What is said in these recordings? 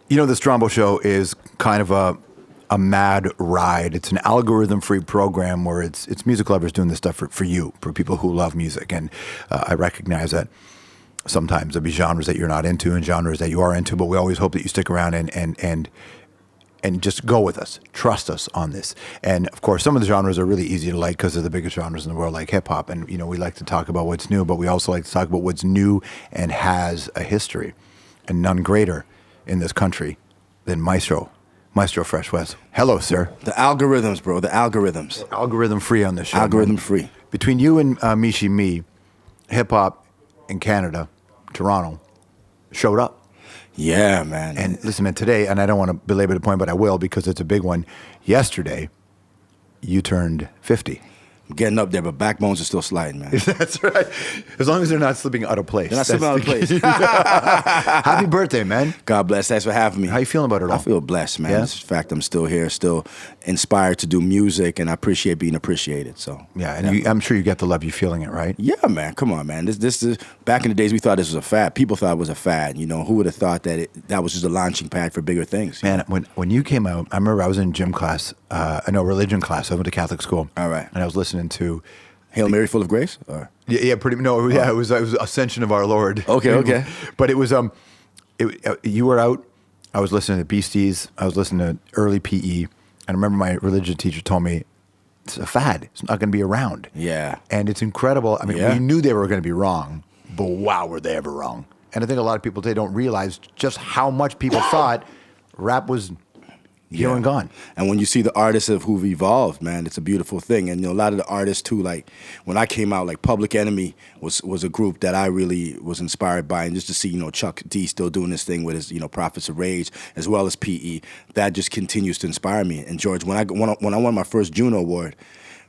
You know, the Strombo Show is kind of a mad ride. It's an algorithm-free program where it's music lovers doing this stuff for you, for people who love music. And I recognize that sometimes there'll be genres that you're not into and genres that you are into, but we always hope that you stick around and just go with us. Trust us on this. And of course, some of the genres are really easy to like because they're the biggest genres in the world, like hip hop. And, you know, we like to talk about what's new, but we also like to talk about what's new and has a history. And none greater in this country than Maestro Fresh Wes. Hello, sir. The algorithms, bro. The algorithms. Algorithm free on this show. Algorithm free. Between you and Mishi Me, hip hop in Canada, Toronto, showed up. Yeah, man. And listen, man, today, and I don't want to belabor the point, but I will because it's a big one. Yesterday, you turned 50. I'm getting up there, but backbones are still sliding, man. That's right. As long as they're not slipping out of place. They're not slipping out of place. Happy birthday, man. God bless. Thanks for having me. How you feeling about it all? I feel blessed, man. Yeah? In fact, I'm still here, still inspired to do music, and I appreciate being appreciated. So yeah, and I'm sure you get the love. You feeling it, right? Yeah, man. Come on, man. This is back in the days we thought this was a fad. People thought it was a fad. You know, who would have thought that that was just a launching pad for bigger things? Man, when you came out, I remember I was in gym class, religion class. I went to Catholic school. All right. And I was listening to Hail Mary, full of grace? Or? Yeah, pretty. No, yeah, it was Ascension of Our Lord. Okay. But it was you were out. I was listening to Beasties. I was listening to early PE, and I remember my religion teacher told me it's a fad. It's not going to be around. Yeah, and it's incredible. I mean, we knew they were going to be wrong, but wow, were they ever wrong? And I think a lot of people today don't realize just how much people thought rap was. Here and gone. And when you see the artists who've evolved, man, it's a beautiful thing. And you know, a lot of the artists too, like when I came out, like Public Enemy was a group that I really was inspired by, and just to see, you know, Chuck D still doing this thing with his, you know, Prophets of Rage as well as PE, that just continues to inspire me. And George, when I won my first Juno Award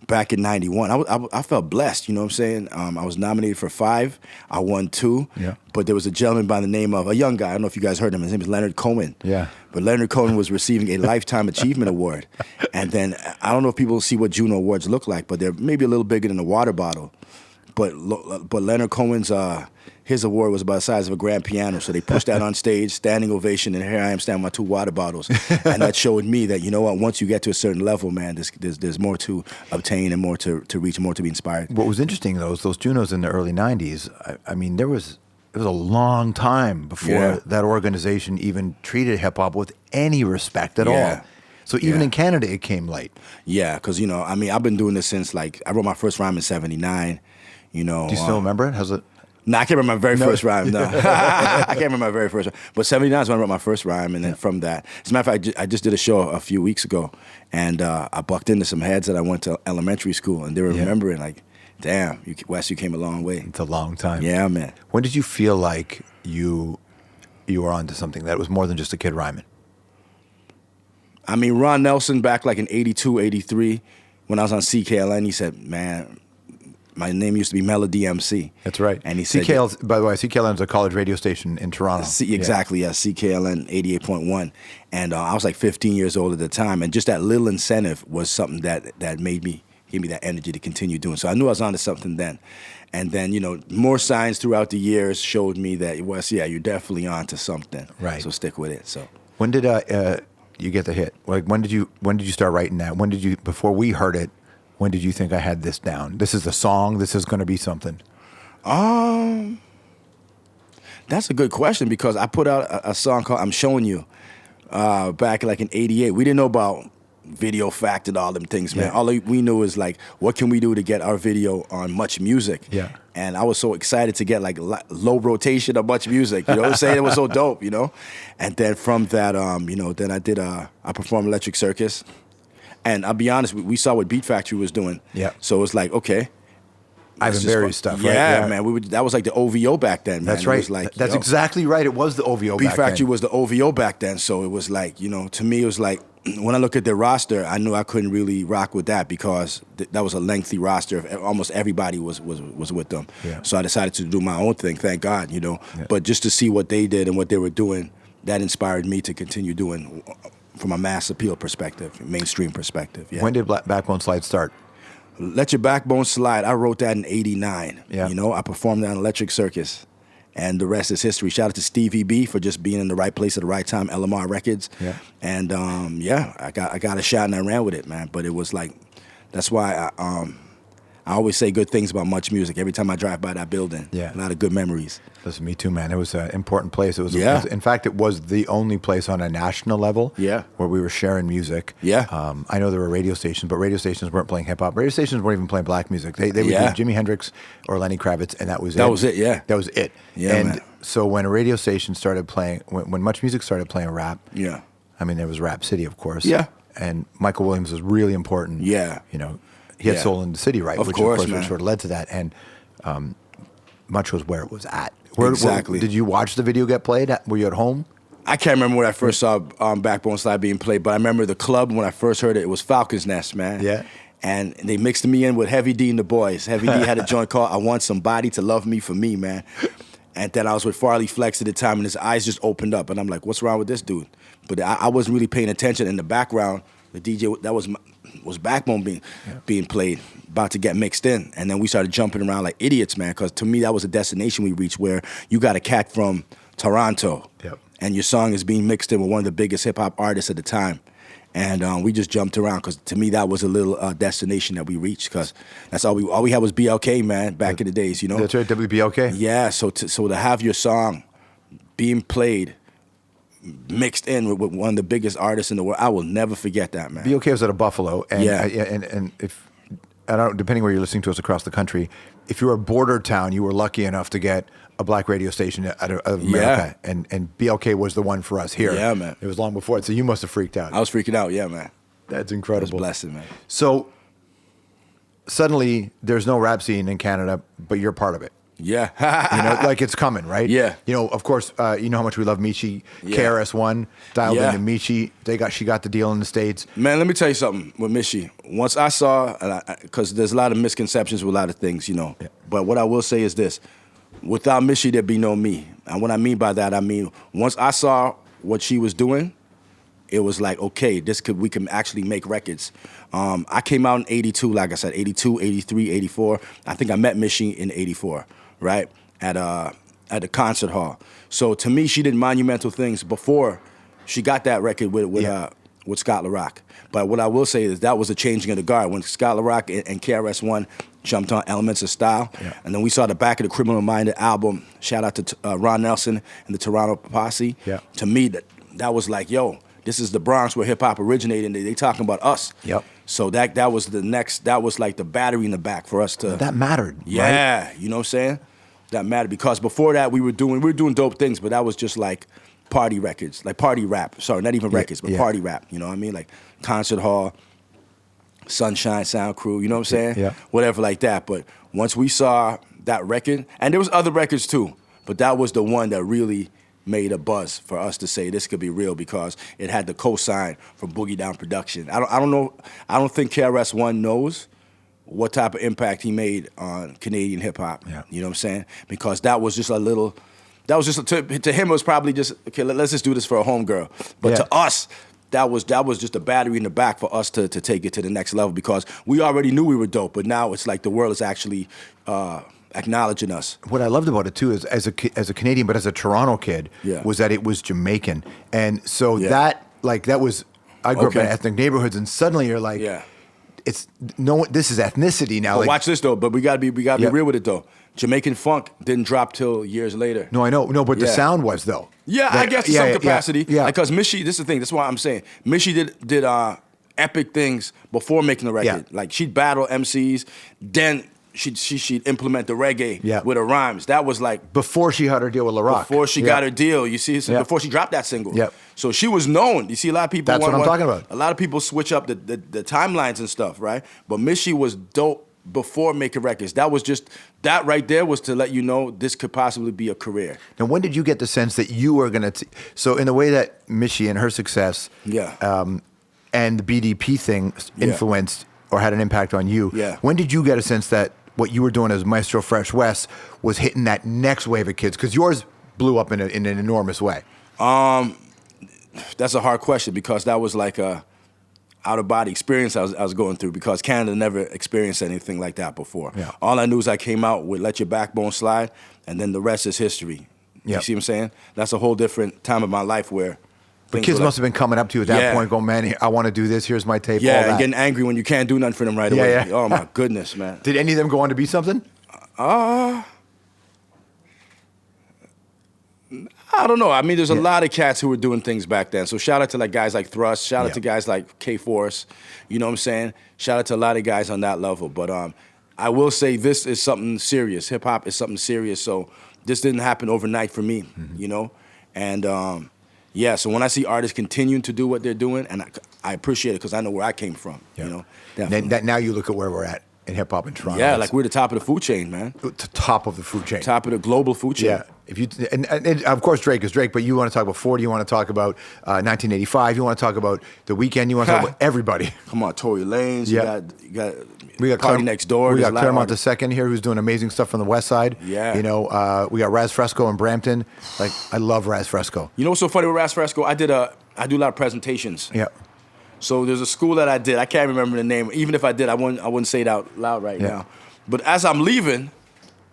back in '91, I felt blessed. You know what I'm saying? I was nominated for 5. I won 2. Yeah. But there was a gentleman by the name of a young guy. I don't know if you guys heard him. His name is Leonard Cohen. Yeah. But Leonard Cohen was receiving a Lifetime Achievement Award. And then I don't know if people see what Juno Awards look like, but they're maybe a little bigger than a water bottle. But Leonard Cohen's his award was about the size of a grand piano. So they pushed that on stage, standing ovation, and here I am standing with my 2 water bottles. And that showed me that, you know what, once you get to a certain level, man, there's more to obtain and more to reach and more to be inspired. What was interesting, though, is those Junos in the early 90s, I mean, it was a long time before that organization even treated hip-hop with any respect at all. So even in Canada, it came late. Yeah, because, you know, I mean, I've been doing this since, like, I wrote my first rhyme in '79, you know. Do you still remember it? How's it? No, I can't remember my very first rhyme, no. I can't remember my very first rhyme. But '79 is when I wrote my first rhyme, and then from that, as a matter of fact, I just did a show a few weeks ago, and I bucked into some heads that I went to elementary school, and they were remembering, like, damn, Wes, you came a long way. It's a long time. Yeah, man. When did you feel like you were onto something that was more than just a kid rhyming? I mean, Ron Nelson back like in '82, '83, when I was on CKLN, he said, man, my name used to be Melody MC. That's right. And he said, by the way, CKLN is a college radio station in Toronto. Exactly, yeah, CKLN 88.1. And I was like 15 years old at the time, and just that little incentive was something that gave me that energy to continue doing. So I knew I was onto something then. And then, you know, more signs throughout the years showed me that, Wes, yeah, you're definitely onto something. Right. So stick with it. So when did you get the hit? Like when did you start writing that? When did you, before we heard it, when did you think I had this down? This is a song. This is going to be something. That's a good question, because I put out a song called "I'm Showing You" back like in '88. We didn't know about Video Fact and all them things, man. All we knew is like, what can we do to get our video on Much Music? Yeah. And I was so excited to get like low rotation of Much Music. You know what I'm saying? It was so dope, you know. And then from that, you know, then I performed Electric Circus. And I'll be honest, we saw what Beat Factory was doing. Yeah. So it was like, okay. Ivan Berry's stuff, right? Yeah, man. That was like the OVO back then, man. That's right. It was like, that's exactly right. It was the OVO back then. Beat Factory was the OVO back then. So it was like, you know, to me, it was like, when I look at their roster, I knew I couldn't really rock with that, because that was a lengthy roster. Almost everybody was with them. Yeah. So I decided to do my own thing, thank God, you know. Yeah. But just to see what they did and what they were doing, that inspired me to continue doing from a mass appeal perspective, mainstream perspective. Yeah. When did Backbone Slide start? Let Your Backbone Slide, I wrote that in '89. Yeah. You know, I performed that on Electric Circus. and the rest is history. Shout out to Stevie B for just being in the right place at the right time, LMR Records. Yeah. And I got a shot and I ran with it, man. But it was like, that's why I always say good things about Much Music. Every time I drive by that building, Yeah. a lot of good memories. Listen, me too, man. It was an important place. It was, Yeah. in fact, it was the only place on a national level Yeah. where we were sharing music. Yeah. I know there were radio stations, but radio stations weren't playing hip hop. Radio stations weren't even playing black music. They would Yeah. do Jimi Hendrix or Lenny Kravitz, and that was it. That was it, yeah. That was it. Yeah, and man. so when a radio station started playing, when Much Music started playing rap, Yeah. I mean, there was Rap City, of course. Yeah. And Michael Williams was really important. Yeah. You know, he had Yeah. Soul in the City, right? Of Which, course, of course, man. sort of led to that. And Much was where it was at. Exactly. Did you watch the video get played? Were you at home? I can't remember when I first saw Backbone Slide being played, but I remember the club when I first heard it. It was Falcon's Nest, man. Yeah. And they mixed me in with Heavy D and the boys. Heavy D had a joint called I Want Somebody to Love Me for Me, man. And then I was with Farley Flex at the time, and his eyes just opened up. And I'm like, what's wrong with this dude? But I wasn't really paying attention. In the background, the DJ, that was Backbone being played, about to get mixed in. And then we started jumping around like idiots, man, because to me, that was a destination we reached where you got a cat from Toronto, Yep. and your song is being mixed in with one of the biggest hip-hop artists at the time. And we just jumped around because to me, that was a little destination that we reached because that's all we had was BLK, man, back in the days, you know? That's right, WBLK. Yeah, so to have your song being played, mixed in with one of the biggest artists in the world, I will never forget that, man. BLK was out of Buffalo, and Yeah. and if I don't, depending where you're listening to us across the country, if you're a border town, you were lucky enough to get a black radio station out of America, and BLK was the one for us here. Yeah, man. It was long before it, so you must have freaked out. I was freaking out, yeah, man. That's It was incredible. blessing, man. So suddenly, there's no rap scene in Canada, but you're part of it. Yeah. You know, like it's coming, right? Yeah. You know, of course, you know how much we love Michi. Yeah. KRS-One dialed Yeah. into Michi. She got the deal in the States. Man, let me tell you something with Michi. Once I saw, because there's a lot of misconceptions with a lot of things, you know. Yeah. But what I will say is this: without Michi, there'd be no me. And what I mean by that, I mean once I saw what she was doing, it was like, okay, we can actually make records. I came out in 82, like I said, 82, 83, 84. I think I met Michi in 84, right, at the concert hall. So to me, she did monumental things before she got that record with Scott LaRock. But what I will say is that was a changing of the guard. When Scott LaRock and KRS-One jumped on Elements of Style, and then we saw the back of the Criminal Minded album, shout out to Ron Nelson and the Toronto Posse. Yeah. To me, that was like, yo, this is the Bronx where hip-hop originated, and they talking about us. Yep. So that was the next, that was like the battery in the back for us to... That mattered, right? Yeah, you know what I'm saying? That mattered because before that we were doing dope things, but that was just like party records, like party rap. Sorry, not even records, but party rap. You know what I mean? Like concert hall, Sunshine Sound Crew. You know what I'm saying? Yeah. Whatever like that. But once we saw that record, and there was other records too, but that was the one that really made a buzz for us to say this could be real because it had the cosign from Boogie Down Production. I don't know. I don't think KRS-One knows what type of impact he made on Canadian hip hop. Yeah. You know what I'm saying? Because that was just a little. That was just to him. It was probably just okay. Let's just do this for a homegirl. But to us, that was just a battery in the back for us to take it to the next level because we already knew we were dope. But now it's like the world is actually acknowledging us. What I loved about it too is as a Canadian, but as a Toronto kid, Yeah. was that it was Jamaican, and so Yeah. that was. I grew up in Okay. ethnic neighborhoods, and suddenly you're like, Yeah. it's no. This is ethnicity now. But Like, watch this though. But we gotta be Yeah. real with it though. Jamaican funk didn't drop till years later. no, I know, no, but the Yeah. sound was though. Yeah, I Like, guess to some capacity. Yeah, Because Michi, this is the thing. That's why I'm saying Michi did epic things before making the record. Yeah. Like she'd battle MCs, then she'd implement the reggae Yeah. with her rhymes. That was like before she had her deal with LaRock. before she got her deal. You see, so Yeah. before she dropped that single. Yep. So she was known. You see, a lot of people. That's what I'm talking about. A lot of people switch up the timelines and stuff, right? But Michi was dope before making records. That was just that right there was to let you know this could possibly be a career. Now, when did you get the sense that you were going to? So, in the way that Michi and her success, Yeah. and the BDP thing influenced or had an impact on you. Yeah. When did you get a sense that what you were doing as Maestro Fresh Wes was hitting that next wave of kids? Because yours blew up in an enormous way. That's a hard question because that was like out-of-body experience I was going through, because Canada never experienced anything like that before. Yeah. All I knew is I came out with Let Your Backbone Slide, and then the rest is history. You Yep. see what I'm saying? That's a whole different time of my life where But things kids were must have been coming up to you at that Yeah. point, going, "Man, I want to do this. Here's my tape." all yeah, that. and getting angry when you can't do nothing for them right Yeah, away. yeah. Oh, my goodness, man. Did any of them go on to be something? I don't know. I mean, there's a lot of cats who were doing things back then. So shout out to like guys like Thrust. Shout out Yeah. to guys like K-Force. You know what I'm saying? Shout out to a lot of guys on that level. But I will say this is something serious. Hip hop is something serious. So this didn't happen overnight for me, you know? And yeah, so when I see artists continuing to do what they're doing, and I appreciate it because I know where I came from, Yeah. you know? Definitely. Now you look at where we're at in hip hop in Toronto. Yeah, It's like we're the top of the food chain, man. the top of the food chain. Top of the global food chain. Yeah. If you and of course Drake is Drake, but you want to talk about 40, you want to talk about 1985, you want to talk about The Weeknd, you want to talk about everybody. Come on, Tory Lanez. Yeah. You got We got Party Next Door. We There's got a lot of Claremont artists. II here, who's doing amazing stuff from the West Side. Yeah. You know, we got Raz Fresco in Brampton. Like, I love Raz Fresco. You know what's so funny with Ras Fresco? I do a lot of presentations. Yeah. So there's a school that I did. I can't remember the name. Even if I did, I wouldn't say it out loud right Yeah. now. But as I'm leaving,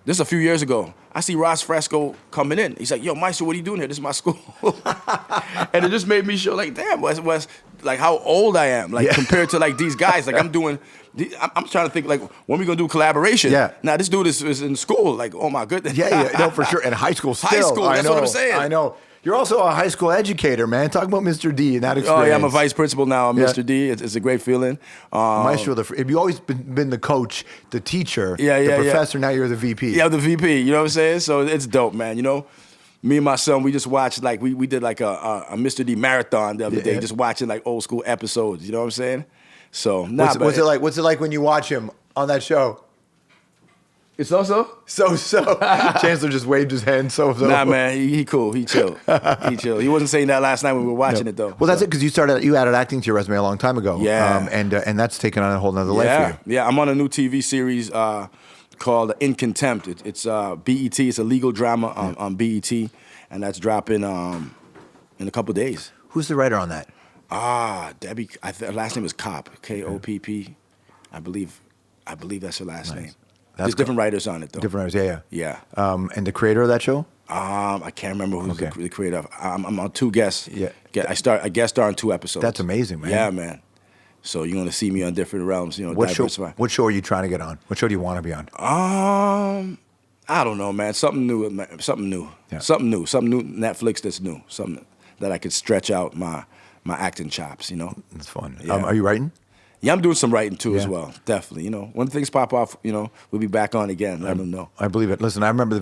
this is a few years ago, I see Ras Fresco coming in. He's like, "Yo, Maestro, what are you doing here? This is my school." And it just made me show, like, damn, Wes, like how old I am, like compared to like these guys. Like I'm trying to think, like, when we gonna do collaboration? Yeah. Now this dude is in school. Like, oh my goodness. Yeah, no, for sure. And high school still. High school, I that's know, what I'm saying. I know. You're also a high school educator, man. Talk about Mr.D. and that experience. Oh yeah, I'm a vice principal now. I'm Yeah. Mr.D. It's a great feeling. Maestro, have you always been the coach, the teacher, Yeah, the yeah, professor, now you're the VP? Yeah, the VP. You know what I'm saying? So it's dope, man. You know, me and my son, we just watched, like, we did like a Mr.D. marathon the other day, just watching like old school episodes. You know what I'm saying? So What's it like? What's it like when you watch him on that show? It's so. So. Chancellor just waved his hand. So. Nah, man, he cool. He chill. He chill. He wasn't saying that last night when we were watching it though. Well, that's it, because you added acting to your resume a long time ago. Yeah. And that's taken on a whole nother life for you. Yeah. I'm on a new TV series called In Contempt. It's BET. It's a legal drama on BET, and that's dropping in a couple days. Who's the writer on that? Debbie. Her last name is Kopp. Kopp. I believe that's her last name. There's different writers on it though. Different writers, Yeah. And the creator of that show? I can't remember who's Okay. the creator of. I'm on 2 guests. Yeah. I guest star on 2 episodes. That's amazing, man. Yeah, man. So you're gonna see me on different realms. You know, What diversify. show are you trying to get on? What show do you want to be on? I don't know, man. Something new. Something new. Yeah. Something new. Something new. Netflix that's new. Something that I could stretch out my acting chops. You know. It's fun. Yeah. Are you writing? Yeah, I'm doing some writing too as Yeah. well. Definitely. You know, when things pop off, you know, we'll be back on again. Let them know. I believe it. Listen, I remember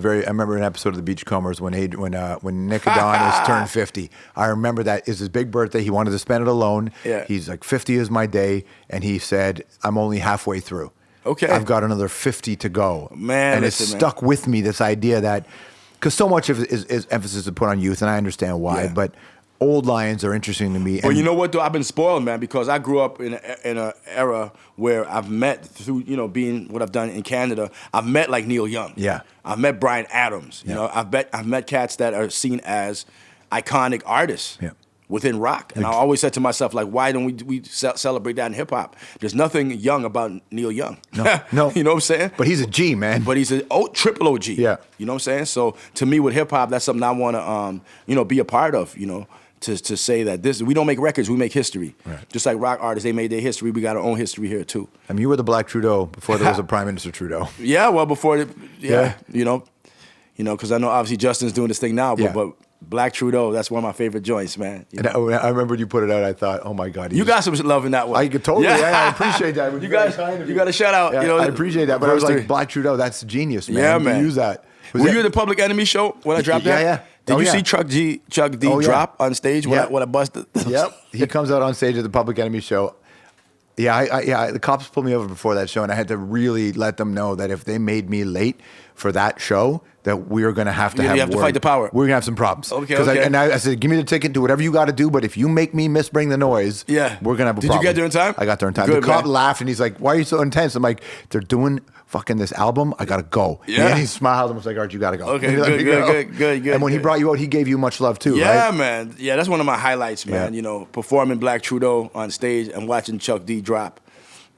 an episode of The Beachcombers when Nick Adonis turned 50. I remember that is his big birthday. He wanted to spend it alone. Yeah. He's like, 50 is my day, and he said, I'm only halfway through. Okay. I've got another 50 to go. Man, and listen, it's man. stuck with me, this idea that, because so much of it is emphasis is put on youth, and I understand why, Yeah. but old lions are interesting to me. Well, and you know what though? I've been spoiled, man, because I grew up in an era where I've met through, you know, being what I've done in Canada. I've met like Neil Young. Yeah. I've met Bryan Adams. You know, I've met cats that are seen as iconic artists. Yeah. Within rock, and I always said to myself, like, why don't we celebrate that in hip hop? There's nothing young about Neil Young. No. You know what I'm saying? But he's a G, man. But he's a triple OG. Yeah. You know what I'm saying? So to me, with hip hop, that's something I want to, be a part of. You know, to say that we don't make records, we make history. Right. Just like rock artists, they made their history. We got our own history here too. I mean, you were the Black Trudeau before there was a Prime Minister Trudeau. Yeah. Well, before, Yeah. you know, because I know obviously Justin's doing this thing now, Yeah. but Black Trudeau, that's one of my favorite joints, man. You And know? I remember when you put it out, I thought, oh my God. You got some love in that one. I could totally. Yeah, I appreciate that. You got a shout out. Yeah, you know, I appreciate that. But I was verse like, 3. Black Trudeau, that's genius, man. Yeah, You man. use that. Were you at the Public Enemy show when I dropped that? Yeah. Did Oh, you yeah. see Chuck D Oh, yeah. drop on stage when I busted? Yep. He comes out on stage at the Public Enemy show. Yeah, the cops pulled me over before that show, and I had to really let them know that if they made me late for that show, that we are going to have to You have to fight the power. We're going to have some problems. Okay, I said, give me the ticket, do whatever you got to do, but if you make me bring the noise, we're going to have a problem. Did you get there in time? I got there in time. Good, the cop man. laughed, and he's like, why are you so intense? I'm like, they're doing fucking this album. I got to go. Yeah. And he smiled and was like, all right, you got to go. Okay, good. And when he brought you out, he gave you much love too, right? Yeah, man. Yeah, that's one of my highlights, man. Yeah. You know, performing Black Trudeau on stage and watching Chuck D drop,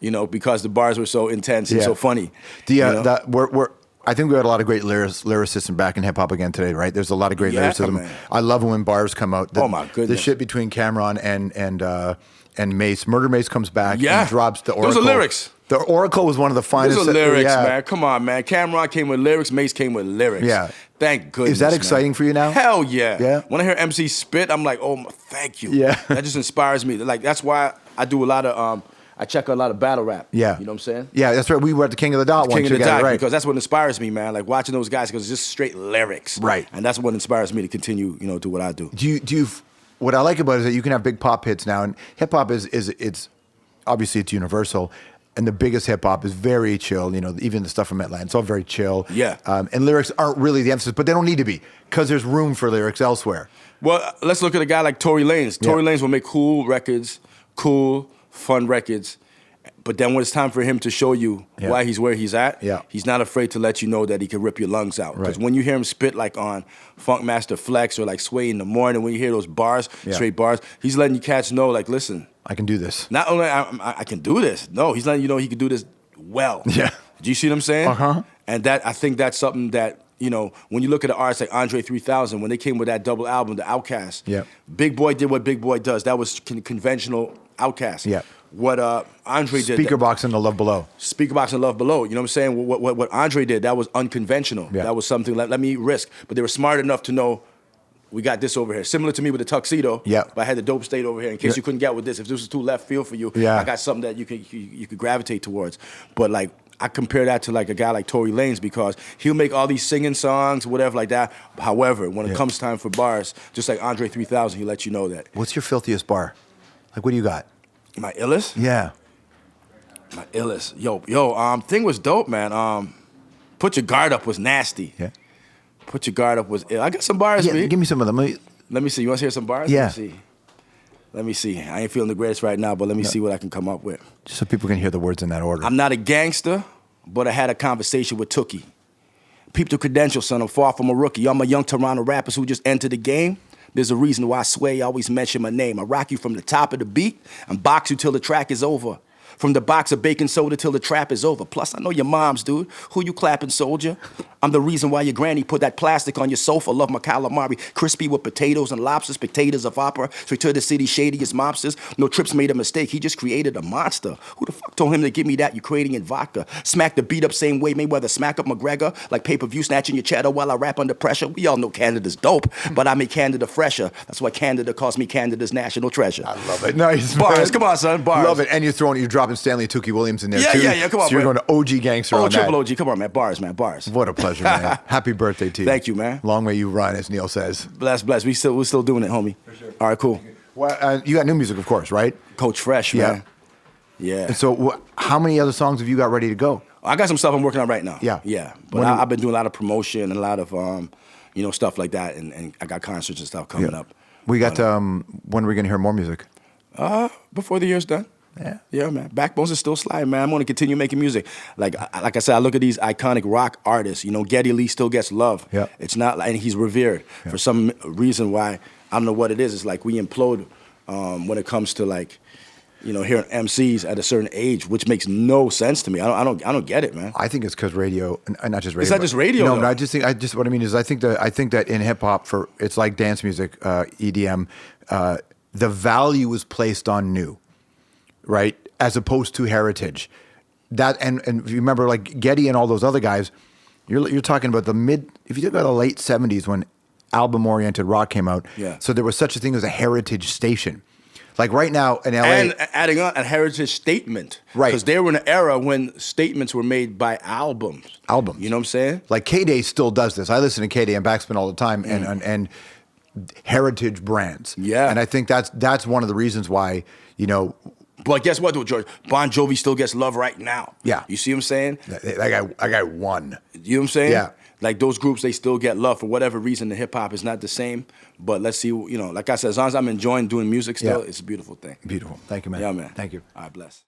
you know, because the bars were so intense and so funny. I think we had a lot of great lyricism back in hip hop again today, right? There's a lot of great lyricism. Man. I love when bars come out. Oh my goodness! The shit between Cameron and Mace, Murder Mace comes back and drops the Oracle. Those are lyrics. The Oracle was one of the finest. Those are lyrics, man. Come on, man. Cameron came with lyrics. Mace came with lyrics. Yeah. Thank goodness. Is that exciting for you now? Hell yeah. Yeah. When I hear MC spit, I'm like, oh, thank you. Yeah. That just inspires me. Like that's why I do a lot of I check out a lot of battle rap. Yeah. You know what I'm saying? Yeah, that's right. We were at the King of the Dot once together, right? Because that's what inspires me, man. Like watching those guys, because it's just straight lyrics. Right. And that's what inspires me to continue, you know, do what I do. Do you what I like about it is that you can have big pop hits now, and hip hop is it's obviously it's universal. And the biggest hip hop is very chill, you know, even the stuff from Atlanta, it's all very chill. Yeah. And lyrics aren't really the emphasis, but they don't need to be, because there's room for lyrics elsewhere. Well, let's look at a guy like Tory Lanez. Tory Lanez will make cool records, cool, fun records. But then when it's time for him to show you why he's where he's at, he's not afraid to let you know that he can rip your lungs out. Because when you hear him spit like on Funk Master Flex or like Sway in the Morning, when you hear those bars, straight bars, he's letting you cats know, like, listen. I can do this. Not only I can do this. No, he's letting you know he can do this well. Yeah. Do you see what I'm saying? Uh-huh. And I think that's something that, you know, when you look at the artists like Andre 3000, when they came with that double album, The Outkast, Big Boy did what Big Boy does. That was conventional Outkast. Yeah. What Andre did. Speaker Box and The Love Below. Speaker Box and Love Below. You know what I'm saying? What Andre did, that was unconventional. Yeah. That was something like, let me risk. But they were smart enough to know, we got this over here. Similar to me with the Tuxedo. Yeah. But I had the Dope State over here in case you couldn't get with this. If this was too left field for you, I got something that you could gravitate towards. But like, I compare that to like a guy like Tory Lanez, because he'll make all these singing songs, whatever like that. However, when it comes time for bars, just like Andre 3000, he lets you know that. What's your filthiest bar? Like, what do you got? My illest? Yeah. My illest. Yo, thing was dope, man. Put Your Guard Up was nasty. Yeah. Put Your Guard Up was ill. I got some bars, Yeah, give me some of them. Let me see. You want to hear some bars? Yeah. Let me see. I ain't feeling the greatest right now, but let me see what I can come up with. Just so people can hear the words in that order. I'm not a gangster, but I had a conversation with Tookie. Peep the credentials, son. I'm far from a rookie. I'm a young Toronto rappers who just entered the game. There's a reason why I Sway always mention my name. I rock you from the top of the beat and box you till the track is over. From the box of baking soda till the trap is over. Plus, I know your moms, dude. Who you clapping, soldier? I'm the reason why your granny put that plastic on your sofa. Love my calamari, crispy with potatoes and lobsters, spectators of opera. Straight to the city's shadiest mobsters. No Trips made a mistake. He just created a monster. Who the fuck told him to give me that Ukrainian vodka? Smack the beat up same way Mayweather smack up McGregor. Like pay-per-view snatching your cheddar while I rap under pressure. We all know Canada's dope, but I make Canada fresher. That's why Canada calls me Canada's national treasure. I love it. Nice. Bars. Man. Come on, son. Bars. Love it. And you're dropping Stanley Tookie Williams in there too. Yeah. Come on, so you're man. going to OG gangster on that. Triple OG. Come on, man. Bars, man. Bars. What a pleasure, man. Happy birthday to you. Thank you, man. Long may you run, as Neil says. Bless. We're still doing it, homie. For sure. All right, cool. Well, you got new music, of course, right? Coach Fresh, man. Yeah. And so how many other songs have you got ready to go? I got some stuff I'm working on right now. Yeah. But I've been doing a lot of promotion and a lot of, stuff like that. And I got concerts and stuff coming up. We got, when are we going to hear more music? Before the year's done. Yeah, man. Backbones is still sliding, man. I'm going to continue making music. Like I said, I look at these iconic rock artists. You know, Geddy Lee still gets love. Yeah. It's not, and he's revered for some reason why, I don't know what it is. It's like we implode when it comes to like, hearing MCs at a certain age, which makes no sense to me. I don't get it, man. I think it's because radio, not just radio. It's not just radio. No, though. but what I mean is, I think that in hip hop, it's like dance music, EDM. The value is placed on new, right, as opposed to heritage. That and if you remember, like Geddy and all those other guys, you're talking about if you think about the late '70s when album-oriented rock came out. Yeah. So there was such a thing as a heritage station. Like right now in LA. And adding on a heritage statement. Right. Because they were in an era when statements were made by albums. You know what I'm saying? Like K-Day still does this. I listen to K-Day and Backspin all the time and heritage brands. Yeah. And I think that's one of the reasons why, But guess what, though, George? Bon Jovi still gets love right now. Yeah. You see what I'm saying? that guy won. You know what I'm saying? Yeah. like those groups, they still get love for whatever reason. The hip hop is not the same, but let's see. Like I said, as long as I'm enjoying doing music still, it's a beautiful thing. Beautiful. Thank you, man. Yeah, man. Thank you. All right, bless.